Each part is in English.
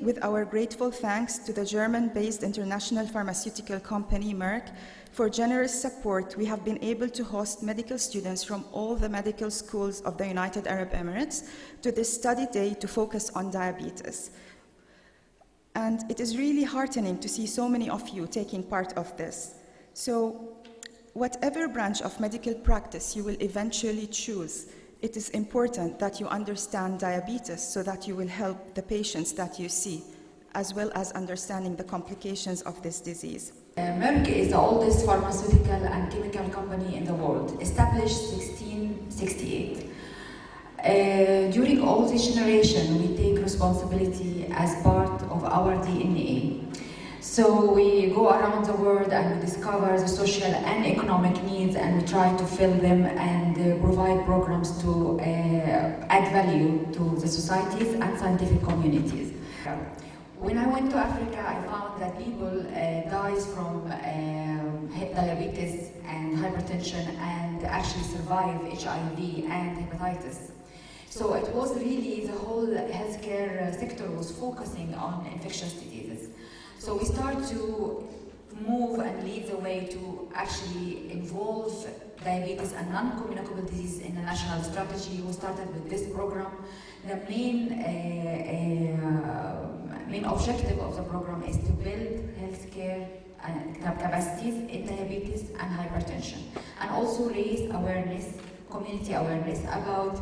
with our grateful thanks to the German-based international pharmaceutical company Merck for generous support. We have been able to host medical students from all the medical schools of the United Arab Emirates to this study day to focus on diabetes. And it is really heartening to see so many of you taking part of this. So, whatever branch of medical practice you will eventually choose, it is important that you understand diabetes so that you will help the patients that you see, as well as understanding the complications of this disease. Merck is the oldest pharmaceutical and chemical company in the world, established 1668. During all this generation, we take responsibility as part of our DNA. So we go around the world and we discover the social and economic needs, and we try to fill them and provide programs to add value to the societies and scientific communities. When I went to Africa, I found that people dies from diabetes and hypertension and actually survive HIV and hepatitis. So it was really, the whole healthcare sector was focusing on infectious diseases. So we start to move and lead the way to actually involve diabetes and non-communicable disease in the national strategy. We started with this program. The main objective of the program is to build healthcare capacities in diabetes and hypertension, and also raise awareness, community awareness about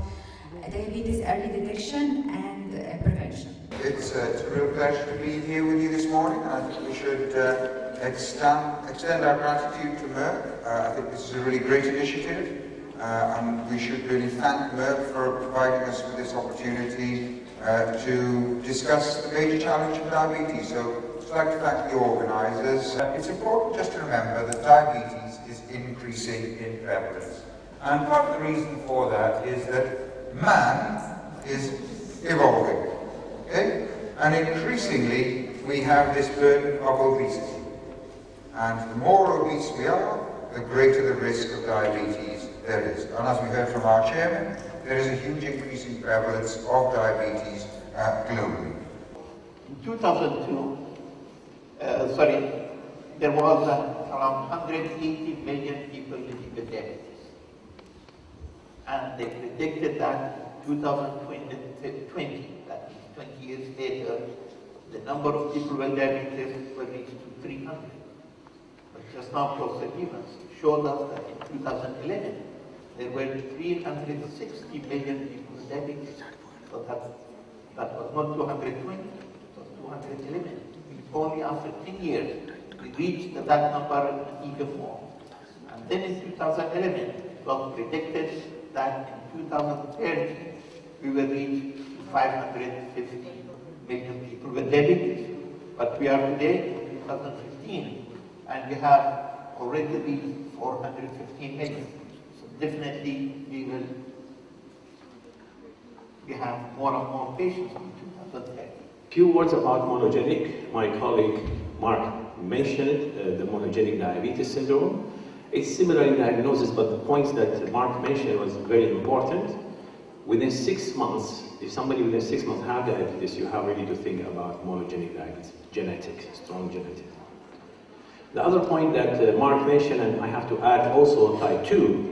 diabetes early detection and prevention. It's a real pleasure to be here with you this morning. I think we should extend our gratitude to Merck. I think this is a really great initiative, and we should really thank Merck for providing us with this opportunity to discuss the major challenge of diabetes. So I'd like to thank the organisers. It's important just to remember that diabetes is increasing in prevalence. And part of the reason for that is that man is evolving. Okay? And increasingly, we have this burden of obesity. And the more obese we are, the greater the risk of diabetes there is. And as we heard from our chairman, there is a huge increase in prevalence of diabetes globally. In 2002, there was around 180 million people living with diabetes. And they predicted that 2020, that is 20 years later, the number of people with diabetes will reach to 300. But just now, Professor Evans showed us that in 2011, there were 360 million people with diabetes. So that was not 220, it was 211. Only after 10 years, we reached that number and even more. And then in 2011, it was predicted that in 2030, we will reach 550 million people with diabetes. But we are today in 2015, and we have already reached 415 million. So definitely we have more and more patients in 2030. Few words about monogenic. My colleague Mark mentioned the monogenic diabetes syndrome. It's similar in diagnosis, but the points that Mark mentioned was very important. Within 6 months, if somebody within 6 months have diabetes, you have really to think about monogenic diabetes, genetic, strong genetic. The other point that Mark mentioned, and I have to add also type 2,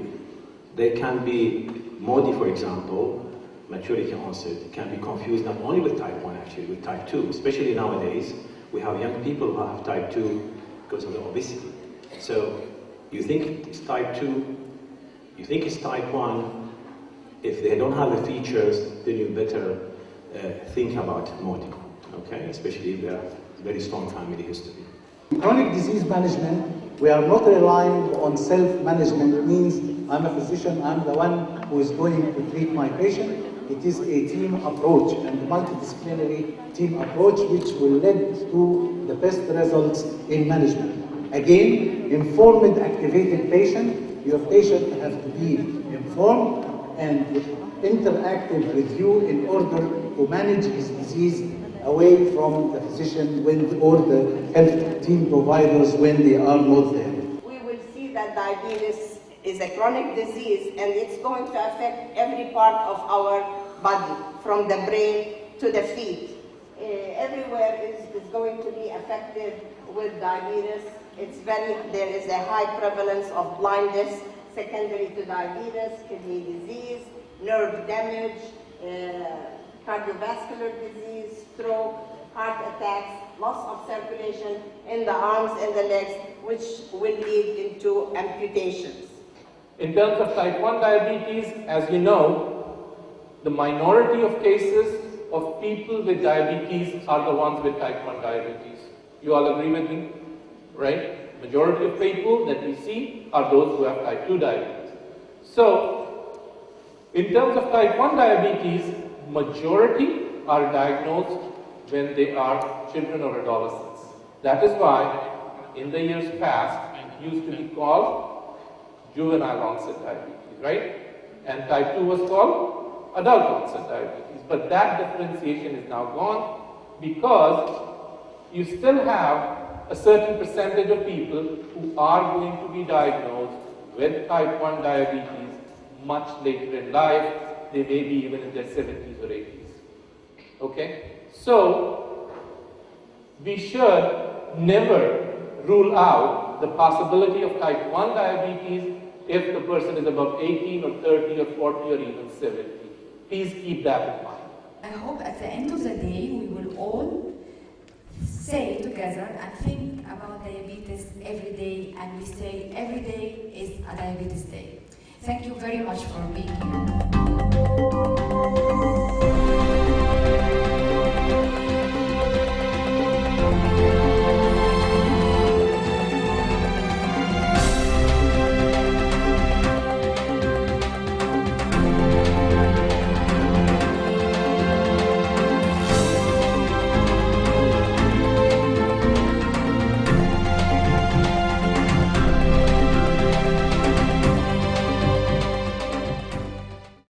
they can be MODY, for example, maturity onset, can be confused not only with type 1 actually, with type 2, especially nowadays. We have young people who have type 2 because of the obesity. So you think it's type 2, you think it's type 1, if they don't have the features, then you better think about MODY, okay? Especially if they have very strong family history. In chronic disease management, we are not relying on self-management. It means I'm a physician, I'm the one who is going to treat my patient. It is a team approach and multidisciplinary team approach which will lead to the best results in management. Again, informed, activated patient. Your patient has to be informed and interactive with you in order to manage his disease away from the physician or the health team providers when they are not there. We will see that diabetes is a chronic disease and it's going to affect every part of our body, from the brain to the feet. everywhere is going to be affected with diabetes. There is a high prevalence of blindness secondary to diabetes, kidney disease, nerve damage, cardiovascular disease, stroke, heart attacks, loss of circulation in the arms and the legs, which will lead into amputations. In terms of type 1 diabetes, as you know, the minority of cases of people with diabetes are the ones with type 1 diabetes. You all agree with me, right? Majority of people that we see are those who have type 2 diabetes. So, in terms of type 1 diabetes, majority are diagnosed when they are children or adolescents. That is why, in the years past, it used to be called juvenile onset diabetes, right? And type 2 was called adult onset diabetes. But that differentiation is now gone because you still have a certain percentage of people who are going to be diagnosed with type 1 diabetes much later in life. They may be even in their 70s or 80s. Okay? So, we should never rule out the possibility of type 1 diabetes if the person is above 18 or 30 or 40 or even 70. Please keep that in mind. I hope at the end of the day we will all say together and think about diabetes every day, and we say every day is a diabetes day. Thank you very much for being here.